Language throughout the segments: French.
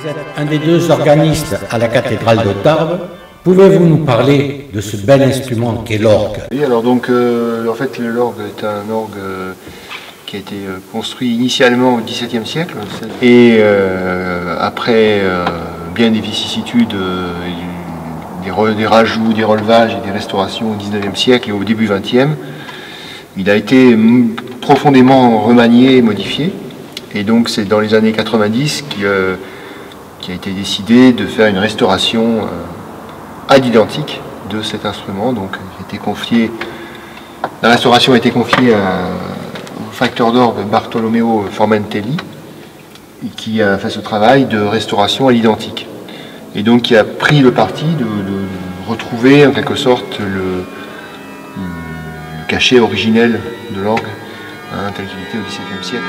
Vous êtes un des deux organistes à la cathédrale de Tarbes. Pouvez-vous nous parler de ce bel instrument qu'est l'orgue? Oui, alors donc en fait l'orgue est un orgue qui a été construit initialement au XVIIe siècle et après bien des vicissitudes, des rajouts, des relevages et des restaurations au XIXe siècle et au début XXe, il a été profondément remanié et modifié. Et donc c'est dans les années 90 qui a été décidé de faire une restauration à l'identique de cet instrument. Donc la restauration a été confiée au facteur d'orgue Bartolomeo Formentelli, qui a fait ce travail de restauration à l'identique. Et donc qui a pris le parti de retrouver en quelque sorte le cachet originel de l'orgue, tel qu'il était au XVIIe siècle.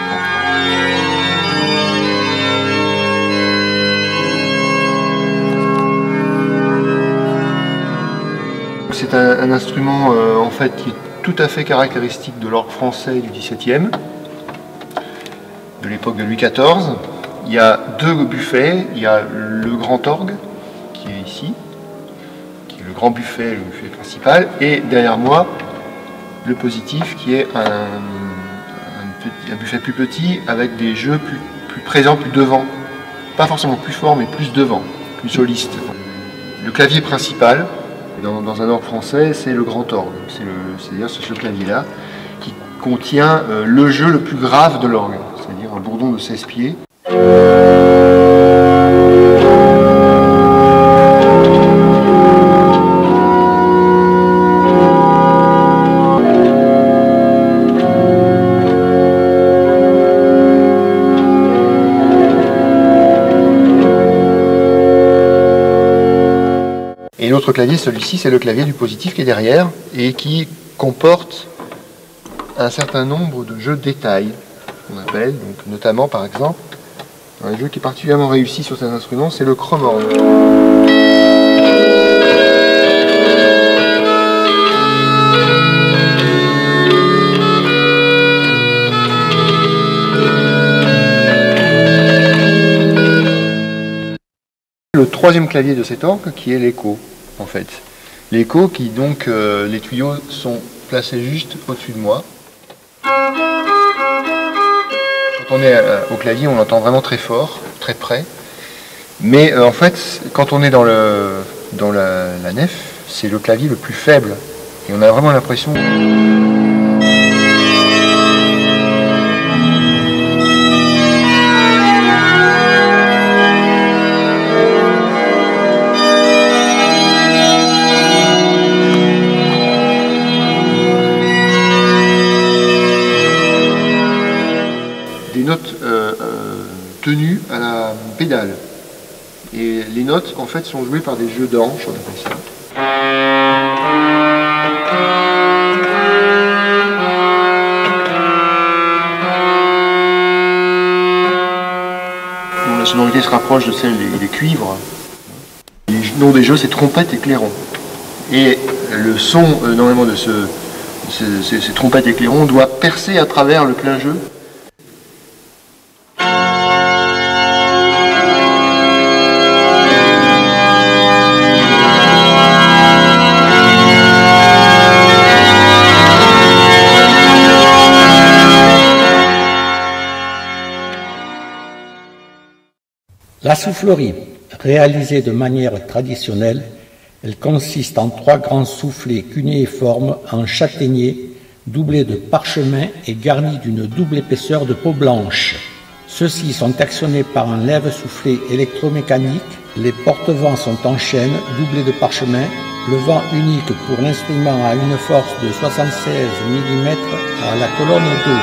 C'est un instrument en fait qui est tout à fait caractéristique de l'orgue français du XVIIe, de l'époque de Louis XIV. Il y a deux buffets, il y a le grand orgue qui est ici, qui est le grand buffet, le buffet principal, et derrière moi le positif qui est un buffet plus petit avec des jeux plus présents, plus devant, pas forcément plus fort mais plus devant, plus soliste. Le clavier principal dans un orgue français, c'est le grand orgue, c'est-à-dire ce clavier-là qui contient le jeu le plus grave de l'orgue, c'est-à-dire un bourdon de 16 pieds. Et l'autre clavier, celui-ci, c'est le clavier du positif qui est derrière et qui comporte un certain nombre de jeux de détails, qu'on appelle, donc, notamment par exemple, un jeu qui est particulièrement réussi sur cet instrument, c'est le chromorne. Le troisième clavier de cet orgue qui est l'écho, en fait. L'écho qui donc, les tuyaux sont placés juste au-dessus de moi. Quand on est au clavier, on l'entend vraiment très fort, très près. Mais en fait, quand on est dans la nef, c'est le clavier le plus faible. Et on a vraiment l'impression... des notes tenues à la pédale. Et les notes, en fait, sont jouées par des jeux d'anches, on appelle ça. Donc, la sonorité se rapproche de celle des cuivres. Le nom des jeux, c'est trompette et clairon. Et le son, normalement, de ces trompettes et clairons doit percer à travers le plein jeu. La soufflerie, réalisée de manière traditionnelle, elle consiste en 3 grands soufflets cunéiformes en châtaignier, doublés de parchemin et garnis d'une double épaisseur de peau blanche. Ceux-ci sont actionnés par un lève-soufflet électromécanique. Les porte-vents sont en chaîne, doublés de parchemin. Le vent unique pour l'instrument a une force de 76 mm à la colonne d'eau.